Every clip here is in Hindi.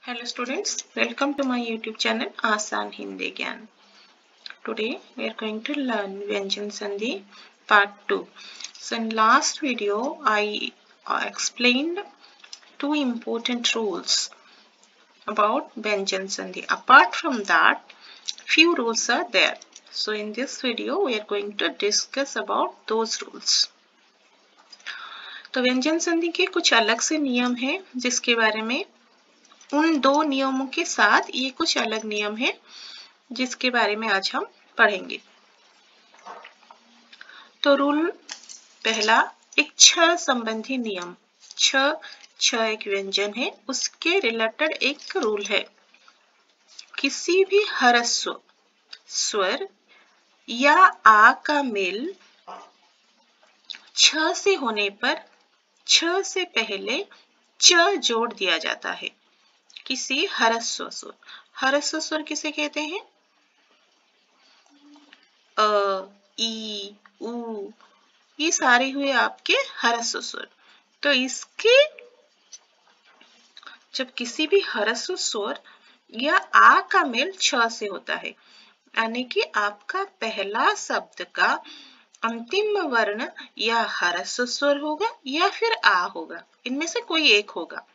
Hello students, welcome to my YouTube channel Asan Hindi Gyan. Today we are going to learn Vyanjan Sandhi part 2. So in last video I explained two important rules about Vyanjan Sandhi. Apart from that, few rules are there. So in this video we are going to discuss about those rules. तो व्यंजन संधि के कुछ अलग से नियम हैं जिसके बारे में उन दो नियमों के साथ ये कुछ अलग नियम है जिसके बारे में आज हम पढ़ेंगे। तो रूल पहला, एक छ संबंधी नियम। छ एक व्यंजन है, उसके रिलेटेड एक रूल है। किसी भी ह्रस्व स्वर या आ का मेल छ से होने पर छ से पहले च जोड़ दिया जाता है। किसी ह्रस्व स्वर, ह्रस्व स्वर किसे कहते हैं? अ, ई, उ, ये सारे हुए आपके ह्रस्व स्वर। तो इसके जब किसी भी ह्रस्व स्वर या आ का मेल छ से होता है, यानी कि आपका पहला शब्द का अंतिम वर्ण या ह्रस्व स्वर होगा या फिर आ होगा, इनमें से कोई एक होगा।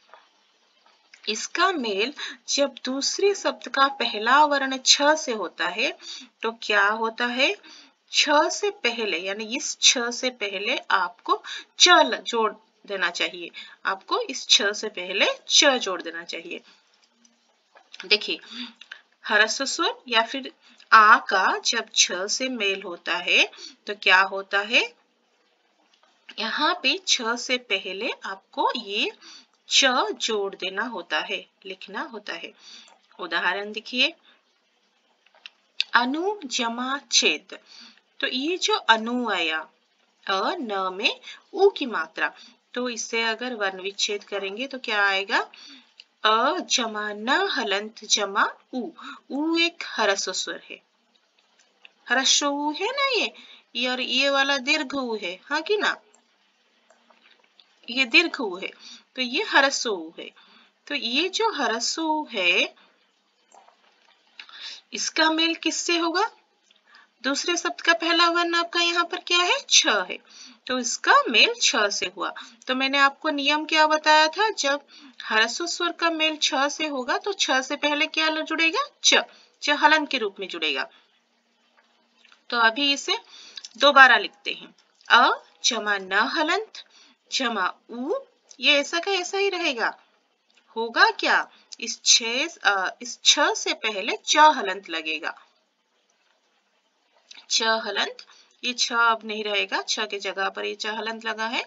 इसका मेल जब दूसरे शब्द का पहला वर्ण छ से होता है तो क्या होता है? छ से पहले यानी इस छ से पहले आपको च जोड़ देना चाहिए। आपको इस छ से पहले च जोड़ देना चाहिए। देखिए, ह्रस्व स्वर या फिर आ का जब छ से मेल होता है तो क्या होता है? यहाँ पे छ से पहले आपको ये च जोड़ देना होता है, लिखना होता है। उदाहरण देखिए, अनु जमा छेद। तो ये जो अनु आया, अ न में उ की मात्रा, तो इससे अगर वर्ण विच्छेद करेंगे तो क्या आएगा? अ जमा न हलंत जमा उ एक ह्रस्व स्वर है। ह्रस्व उ है ना ये, और ये वाला दीर्घ उ है, हाँ कि ना? ये दीर्घ उ है, तो ये ह्रस्व उ है। तो ये जो ह्रस्व उ है, इसका मेल किससे होगा? दूसरे शब्द का पहला वर्ण आपका यहाँ पर क्या है? छ है, तो इसका मेल छ से हुआ। तो मैंने आपको नियम क्या बताया था? जब ह्रस्व स्वर का मेल छ से होगा तो छ से पहले क्या जुड़ेगा? च हलन के रूप में जुड़ेगा। तो अभी इसे दोबारा लिखते हैं। अ जमा न हलंत जमा उ, ये ऐसा का ऐसा ही रहेगा। होगा क्या? इस छ से पहले च हलंत लगेगा। च हलंत, ये छ अब नहीं रहेगा, छ के जगह पर ये च हलंत लगा है।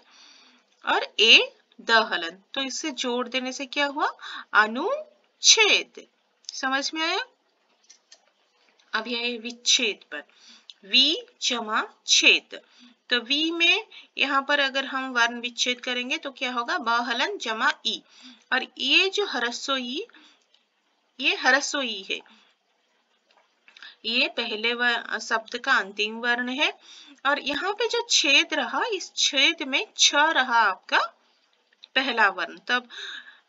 और ए द हलंत, तो इससे जोड़ देने से क्या हुआ? अनुच्छेद। समझ में आया? अब ये विच्छेद पर, वी जमा छेद। तो वी में यहाँ पर अगर हम वर्ण विच्छेद करेंगे तो क्या होगा? ब हलन जमा ई, और ये जो ह्रस्व ई, ये ह्रस्व ई है, ये पहले शब्द का अंतिम वर्ण है। और यहाँ पे जो छेद रहा, इस छेद में छ रहा आपका पहला वर्ण। तब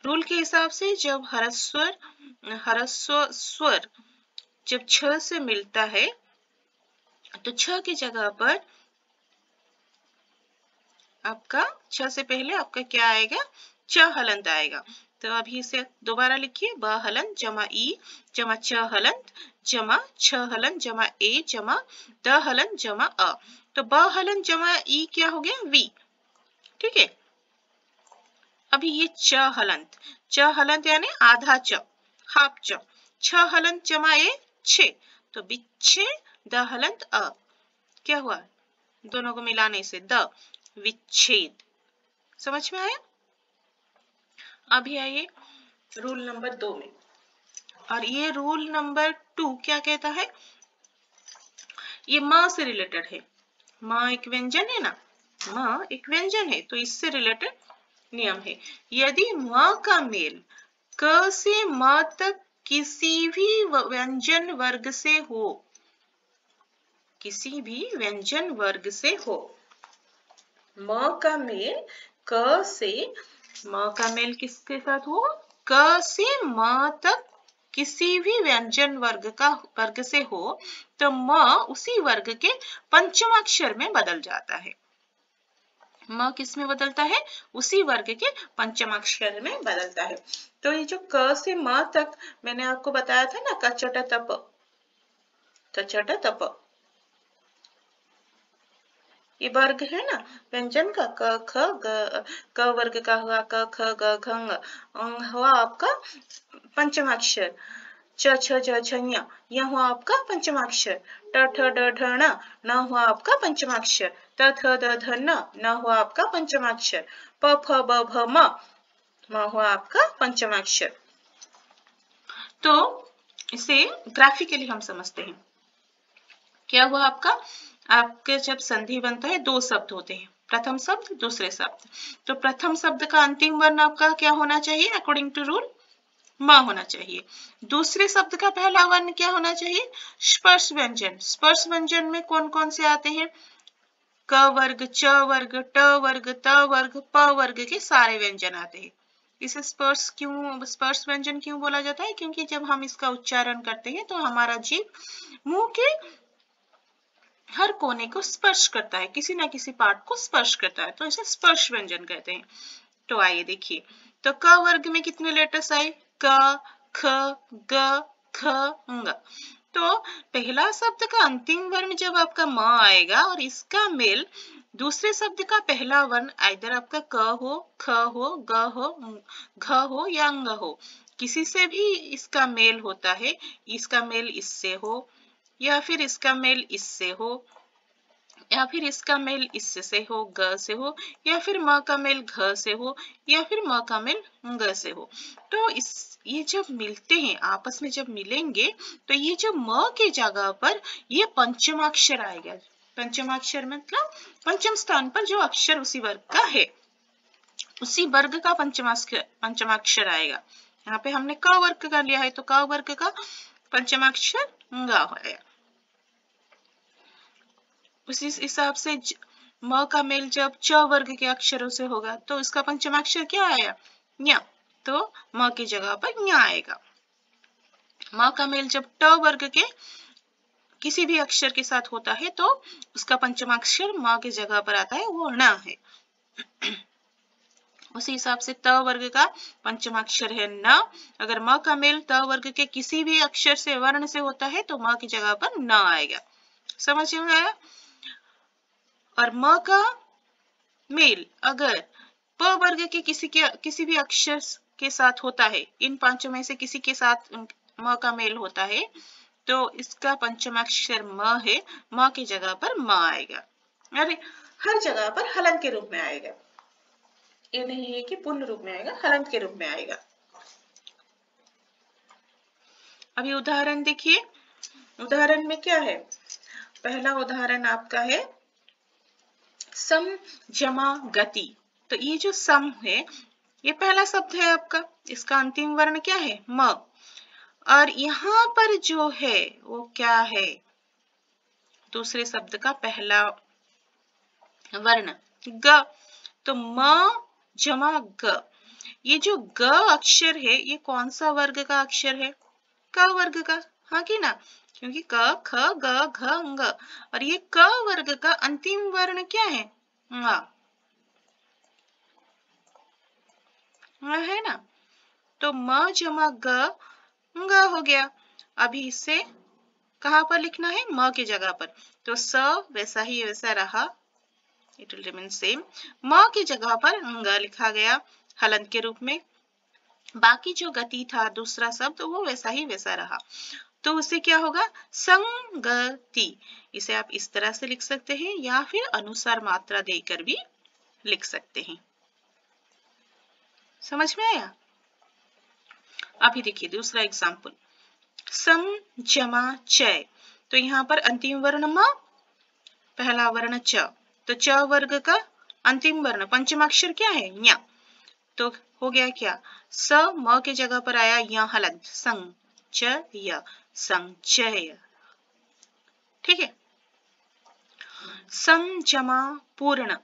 रूल के हिसाब से जब ह्रस्व स्वर जब छ से मिलता है तो छ की जगह पर आपका छ से पहले आपका क्या आएगा? च हलंत आएगा। तो अभी इसे दोबारा लिखिए, ब हलंत जमा ई जमा च हलंत जमा छ हलंत जमा ए जमा द हलंत जमा अ। तो ब हलंत जमा ई क्या हो गया? वी। ठीक है। अभी ये च हलंत यानी आधा च, हाफ च। छ हलंत जमा ए छे, तो बिच्छे द हलंत अ, क्या हुआ? दोनों को मिलाने से द, विच्छेद। समझ में आया? अभी आइए रूल नंबर 2 में, और ये रूल नंबर 2 क्या कहता है? ये माँ से रिलेटेड है। माँ एक व्यंजन है ना, माँ एक व्यंजन है, तो इससे रिलेटेड नियम है। यदि माँ का मेल क से म तक किसी भी व्यंजन वर्ग से हो, किसी भी व्यंजन वर्ग से हो, म का मेल क से, म का मेल किसके साथ हो? क से म तक किसी भी व्यंजन वर्ग से हो तो म उसी वर्ग के पंचम अक्षर में बदल जाता है। म किस में बदलता है? उसी वर्ग के पंचम अक्षर में बदलता है। तो ये जो क से म तक मैंने आपको बताया था ना, कचट तप, कचट तप, ये वर्ग है ना व्यंजन का, क ख ग, क वर्ग का हुआ क ख ग घ, हुआ आपका पंचमाक्षर। च छ ज झ ञ, यह हुआ आपका पंचमाक्षर। ट ठ ड ढ ण, न हुआ आपका पंचमाक्षर। त थ द ध न हुआ आपका पंचमाक्षर। प फ ब भ म हुआ आपका पंचमाक्षर। तो इसे ग्राफिकली हम समझते हैं। क्या हुआ आपके जब संधि बनता है, दो शब्द होते हैं, प्रथम शब्द, दूसरे शब्द। तो प्रथम शब्द का अंतिम वर्ण आपका क्या होना चाहिए? अकॉर्डिंग टू रूल म होना चाहिए। दूसरे शब्द का पहला वर्ण क्या होना चाहिए? स्पर्श व्यंजन। स्पर्श व्यंजन में कौन कौन से आते हैं? क वर्ग, च वर्ग, ट वर्ग, त वर्ग, प वर्ग के सारे व्यंजन आते हैं। इसे स्पर्श व्यंजन क्यों बोला जाता है? क्योंकि जब हम इसका उच्चारण करते हैं तो हमारा जीभ मुंह के हर कोने को स्पर्श करता है, किसी ना किसी पार्ट को स्पर्श करता है, तो इसे स्पर्श व्यंजन कहते हैं। तो आइए देखिए, तो क वर्ग में कितने लेटर्स आए? क, ख, ग, ख, ङ। तो पहला शब्द का अंतिम वर्ण जब आपका म आएगा और इसका मेल दूसरे शब्द का पहला वर्ण आइदर आपका क हो, ख हो, ग हो, घ हो या ङ हो, किसी से भी इसका मेल होता है। इसका मेल इससे हो, या फिर इसका मेल इससे हो, या फिर इसका मेल इससे हो, ग से हो, या फिर म का मेल घ से हो, या फिर म का मेल ग से हो। तो ये जब मिलते हैं, आपस में जब मिलेंगे, तो ये जो म के जगह पर ये पंचमाक्षर आएगा। पंचमाक्षर मतलब पंचम स्थान पर जो अक्षर उसी वर्ग का है, उसी वर्ग का पंचमाक्षर आएगा। यहाँ पे हमने क वर्ग का लिया है, तो क वर्ग का पंचमाक्षर ग है। उसी हिसाब से म का मेल जब च वर्ग के अक्षरों से होगा तो इसका पंचमाक्षर क्या आया? ञ। तो म की जगह पर ञ आएगा। म का मेल जब ट वर्ग के किसी भी अक्षर के साथ होता है तो उसका पंचमाक्षर म की जगह पर आता है, वो ण है। उसी हिसाब से त वर्ग का पंचमाक्षर है न। अगर म का मेल त वर्ग के किसी भी अक्षर से, वर्ण से होता है तो म की जगह पर न आएगा। समझ में आया? और म का मेल अगर प वर्ग के किसी भी अक्षर के साथ होता है, इन पांचों में से किसी के साथ म का मेल होता है, तो इसका पंचमाक्षर म है, म की जगह पर म आएगा। अरे हर जगह पर हलंत के रूप में आएगा, ये नहीं है कि पूर्ण रूप में आएगा, हलंत के रूप में आएगा। अभी उदाहरण देखिए, उदाहरण में क्या है? पहला उदाहरण आपका है सम जमा गति। तो ये जो सम है, ये पहला शब्द है आपका, इसका अंतिम वर्ण क्या है? म। और यहाँ पर जो है वो क्या है? दूसरे शब्द का पहला वर्ण ग। तो म जमा ग, ये जो ग अक्षर है ये कौन सा वर्ग का अक्षर है? क वर्ग का, हाँ कि ना? क्योंकि क, ख, ग, घ, ङ, और ये क वर्ग का अंतिम वर्ण क्या है? ङ है ना? तो म जमा ग, ङ हो गया। अभी इसे कहाँ पर लिखना है? म की जगह पर। तो स वैसा ही वैसा रहा, इट विल रिमेन सेम। म की जगह पर ङ लिखा गया हलंत के रूप में। बाकी जो गति था दूसरा शब्द, वो वैसा ही वैसा रहा। तो उसे क्या होगा? संगति। इसे आप इस तरह से लिख सकते हैं या फिर अनुसार मात्रा देकर भी लिख सकते हैं। समझ में आया? अभी देखिए दूसरा एग्जाम्पल, सम जमा चय। तो यहाँ पर अंतिम वर्ण म, पहला वर्ण च। तो च वर्ग का अंतिम वर्ण पंचमाक्षर क्या है? ञ। तो हो गया क्या? स म की जगह पर आया य हलंत, संचय, संचय। ठीक है। सम जमा पूर्ण,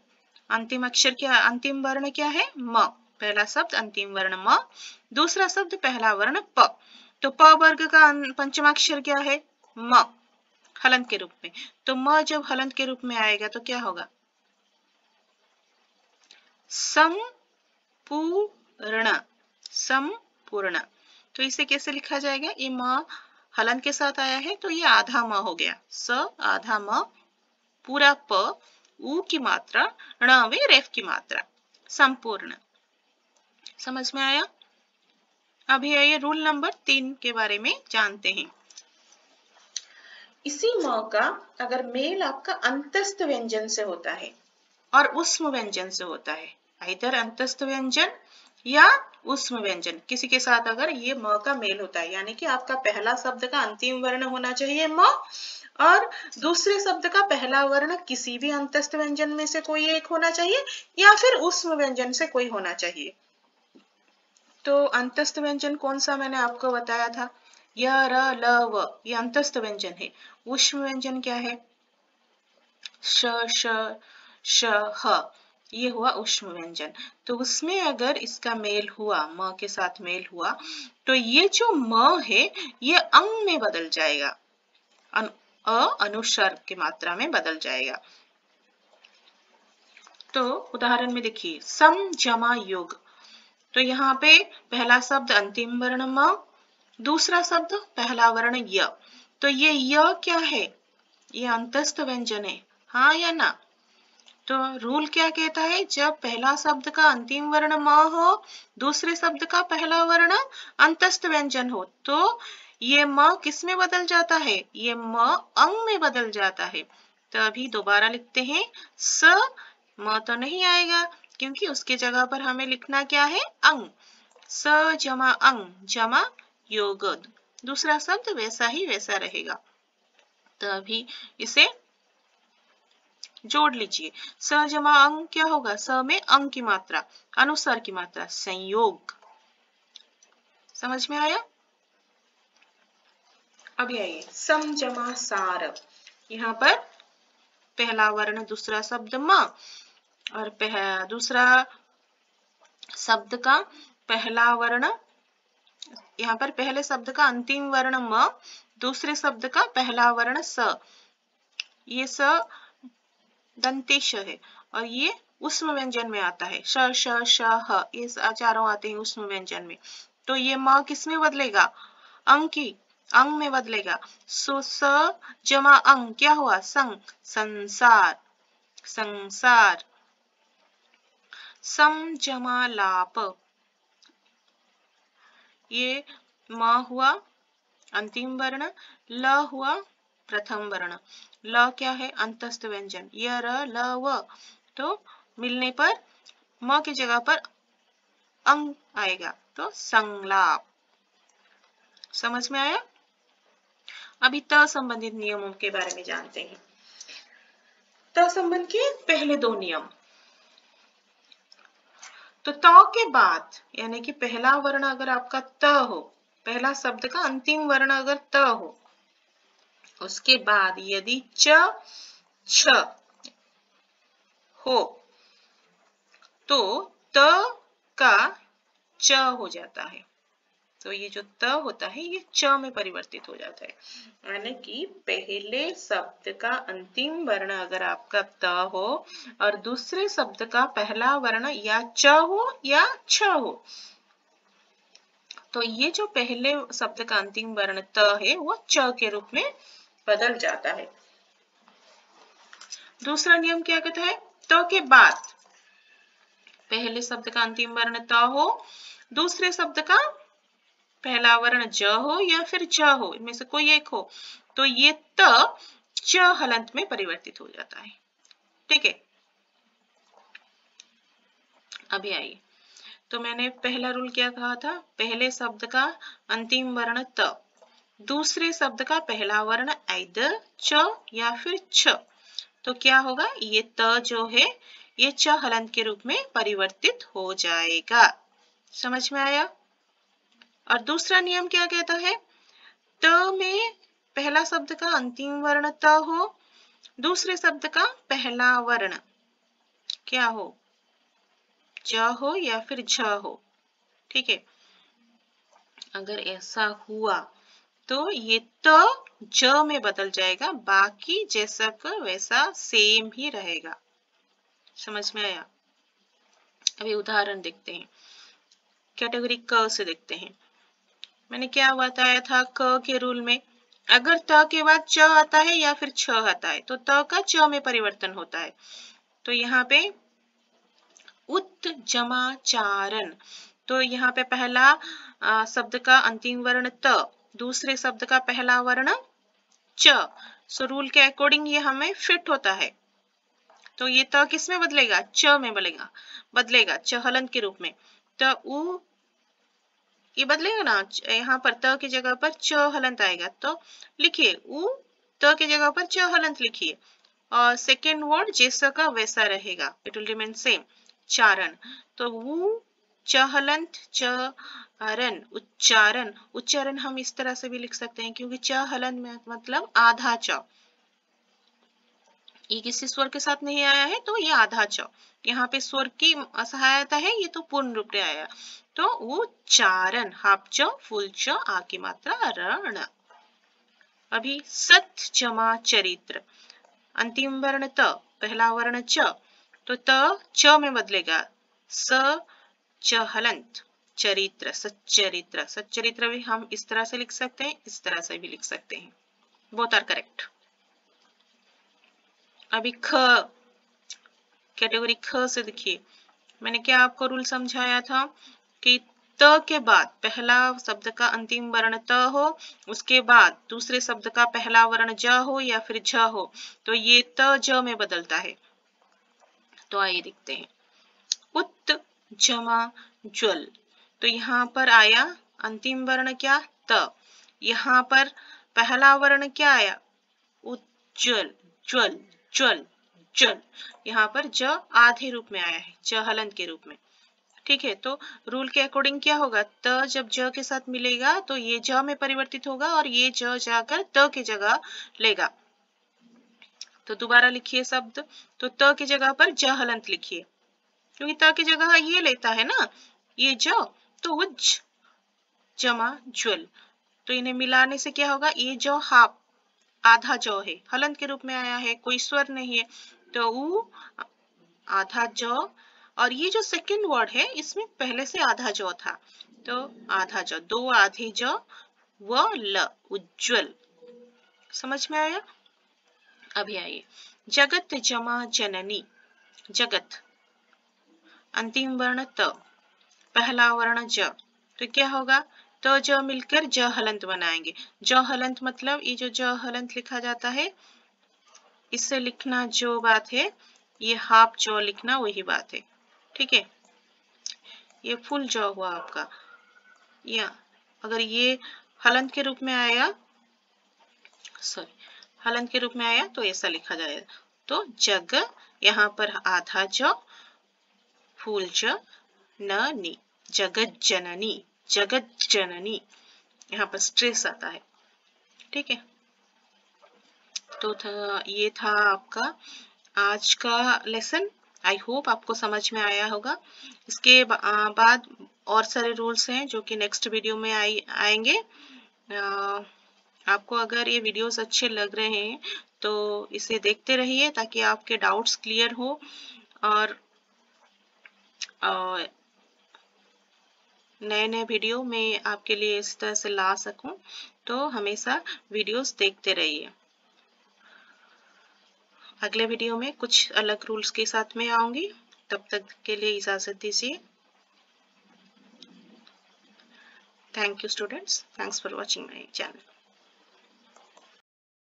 अंतिम अक्षर क्या, अंतिम वर्ण क्या है? म। पहला शब्द अंतिम वर्ण म, दूसरा शब्द पहला वर्ण प। तो प वर्ग का पंचमाक्षर क्या है? म, हलंत के रूप में। तो म जब हलंत के रूप में आएगा तो क्या होगा? संपूर्ण, संपूर्ण। तो इसे कैसे लिखा जाएगा? ये म हलंत के साथ आया है तो ये आधा म हो गया, स आधा म, पूरा प, उ की मात्रा, ण में रेफ की मात्रा, संपूर्ण। समझ में आया? अभी आइए रूल नंबर 3 के बारे में जानते हैं। इसी म का अगर मेल आपका अंतस्थ व्यंजन से होता है और उष्म व्यंजन से होता है, इधर अंतस्थ व्यंजन या उष्म व्यंजन किसी के साथ अगर ये म का मेल होता है, यानी कि आपका पहला शब्द का अंतिम वर्ण होना चाहिए म और दूसरे शब्द का पहला वर्ण किसी भी अंतस्थ व्यंजन में से कोई एक होना चाहिए या फिर उष्म व्यंजन से कोई होना चाहिए। तो अंतस्थ व्यंजन कौन सा मैंने आपको बताया था? य, र, ल, व, ये अंतस्थ व्यंजन है। उष्म व्यंजन क्या है? श, श, श, ह, ये हुआ उष्म व्यंजन। तो उसमें अगर इसका मेल हुआ, म के साथ मेल हुआ, तो ये जो म है ये अंग में बदल जाएगा, अनुस्वर की मात्रा में बदल जाएगा। तो उदाहरण में देखिए, सम जमा योग। तो यहाँ पे पहला शब्द अंतिम वर्ण म, दूसरा शब्द पहला वर्ण य। तो ये य क्या है? ये अंतस्थ व्यंजन है, हाँ या ना? तो रूल क्या कहता है? जब पहला शब्द का अंतिम वर्ण म हो, दूसरे शब्द का पहला वर्ण अंतस्थ व्यंजन हो, तो ये म किस में बदल जाता है? ये म अंग में बदल जाता है। तो अभी दोबारा लिखते हैं, स म तो नहीं आएगा क्योंकि उसके जगह पर हमें लिखना क्या है? अंग। स जमा अंग जमा योग, दूसरा शब्द वैसा ही वैसा रहेगा। तो अभी इसे जोड़ लीजिए, स जमा अंग क्या होगा? स में अंग की मात्रा, अनुस्वार की मात्रा, संयोग। समझ में आया? अभी आइए, सम जमा सार। यहाँ पर पहला वर्ण दूसरा शब्द म और दूसरा शब्द का पहला वर्ण, यहाँ पर पहले शब्द का अंतिम वर्ण म, दूसरे शब्द का पहला वर्ण स। ये स दंतेश है और ये उष्म व्यंजन में आता है, श, श, श, ह, ये चारों आते हैं उष्म व्यंजन में। तो ये म किस में बदलेगा? अंग की, अंग में बदलेगा। सो स जमा अंग क्या हुआ? संग, संसार, संसार। सम जमा लाप, ये म हुआ अंतिम वर्ण, ल हुआ प्रथम वर्ण। ल क्या है? अंतस्थ व्यंजन, य, र, ल, व। तो मिलने पर म की जगह पर अंग आएगा, तो संलाप। समझ में आया? अभी त संबंधित नियमों के बारे में जानते हैं। त संबंध के पहले 2 नियम। तो त के बाद, यानी कि पहला वर्ण अगर आपका त हो, पहला शब्द का अंतिम वर्ण अगर त हो, उसके बाद यदि च, छ हो तो त का च हो जाता है। तो ये जो त होता है ये च में परिवर्तित हो जाता है, यानी कि पहले शब्द का अंतिम वर्ण अगर आपका त हो और दूसरे शब्द का पहला वर्ण या च हो या छ हो, तो ये जो पहले शब्द का अंतिम वर्ण त है वो च के रूप में बदल जाता है। दूसरा नियम क्या कहता है? त के बाद पहले शब्द का अंतिम वर्ण त हो, दूसरे शब्द का पहला वर्ण ज हो या फिर च हो, इनमें से कोई एक हो, तो ये त च हलंत में परिवर्तित हो जाता है। ठीक है, अभी आइए, तो मैंने पहला रूल क्या कहा था? पहले शब्द का अंतिम वर्ण त, दूसरे शब्द का पहला वर्ण आइदर च या फिर छ, तो क्या होगा? ये त जो है ये च हलंत के रूप में परिवर्तित हो जाएगा। समझ में आया? और दूसरा नियम क्या कहता है? त में पहला शब्द का अंतिम वर्ण त हो, दूसरे शब्द का पहला वर्ण क्या हो? ज हो या फिर झ हो, ठीक है। अगर ऐसा हुआ तो ये त ज में बदल जाएगा, बाकी जैसा का वैसा सेम ही रहेगा। समझ में आया? अभी उदाहरण देखते हैं, कैटेगरी क से देखते हैं। मैंने क्या बताया था क के रूल में, अगर त के बाद च आता है या फिर छ आता है तो त का च में परिवर्तन होता है। तो यहाँ पे उत जमा चारण, तो यहाँ पे पहला शब्द का अंतिम वर्ण त, दूसरे शब्द का पहला वर्ण च। सो रूल के अकॉर्डिंग ये हमें फिट होता है। तो ये त किस में बदलेगा? च में बदलेगा च हलंत के रूप में। त उ ये बदलेगा ना, यहाँ पर त की जगह पर च हलंत आएगा। तो लिखिए उ त की जगह पर च हलंत लिखिए, और सेकेंड वर्ड जैसा का वैसा रहेगा, इट विल रिमेन सेम, चारण। तो उ च हलंत चारण, उच्चारण। उच्चारण हम इस तरह से भी लिख सकते हैं, क्योंकि च हलंत में मतलब आधा च, ये किसी स्वर के साथ नहीं आया है तो ये आधा च। यहाँ पे स्वर की असहायता है, ये तो पूर्ण रूप में आया। तो उच्चारण, हाफ च फुल च आ की मात्रा रण। अभी सत जमा चरित्र, अंतिम वर्ण त, पहला वर्ण च, तो त च में बदलेगा, स च हलंत, चरित्र सच्चरित्र। सच्चरित्र भी हम इस तरह से लिख सकते हैं, इस तरह से भी लिख सकते हैं, बोथ आर करेक्ट। अभी ख, कैटेगरी ख से देखिए, मैंने क्या आपको रूल समझाया था कि त के बाद पहला शब्द का अंतिम वर्ण त हो, उसके बाद दूसरे शब्द का पहला वर्ण ज हो या फिर झ हो, तो ये त ज में बदलता है। तो आइए देखते हैं, उत जमा ज्वल, तो यहाँ पर आया अंतिम वर्ण क्या? त। यहाँ पर पहला वर्ण क्या आया? उज्जवल, ज्वल ज्वल ज्वल। यहाँ पर ज आधे रूप में आया है, ज हलंत के रूप में, ठीक है। तो रूल के अकॉर्डिंग क्या होगा, त जब ज के साथ मिलेगा तो ये ज में परिवर्तित होगा और ये ज जाकर त की जगह लेगा। तो दोबारा लिखिए शब्द, तो त की जगह पर ज हलंत लिखिए, क्योंकि त की जगह ये लेता है ना, ये ज, तो उज्ज जमा ज्वल। तो इन्हें मिलाने से क्या होगा, ये जो हाफ आधा जो है, हलंत के रूप में आया है, कोई स्वर नहीं है, तो उ आधा जो, और ये जो सेकंड वर्ड है इसमें पहले से आधा जो था, तो आधा जो, दो आधे जो, व ल, उज्जवल। समझ में आया? अभी आइए, जगत जमा जननी, जगत, अंतिम वर्ण त, पहला वर्ण ज, तो क्या होगा, तो ज मिलकर ज हलंत बनाएंगे। ज हलंत मतलब ये जो ज हलंत लिखा जाता है, इससे लिखना जो बात है, ये हाफ ज लिखना वही बात है, ठीक है। ये फुल ज हुआ आपका, या अगर ये हलंत के रूप में आया, सॉरी, हलंत के रूप में आया तो ऐसा लिखा जाएगा। तो जग, यहाँ पर आधा ज, फूल ज, न नी, जगत जननी, जगत जननी, यहाँ पर स्ट्रेस आता है, ठीक है। तो ये था आपका आज का लेसन। आई होप आपको समझ में आया होगा। इसके बाद और सारे रूल्स हैं जो कि नेक्स्ट वीडियो में आएंगे। आपको अगर ये वीडियोस अच्छे लग रहे हैं तो इसे देखते रहिए, ताकि आपके डाउट्स क्लियर हो, और नए नए वीडियो मैं आपके लिए इस तरह से ला सकूं, तो हमेशा वीडियोस देखते रहिए। अगले वीडियो में कुछ अलग रूल्स के साथ में आऊंगी, तब तक के लिए इजाजत दीजिए। Thank you students, thanks for watching my channel.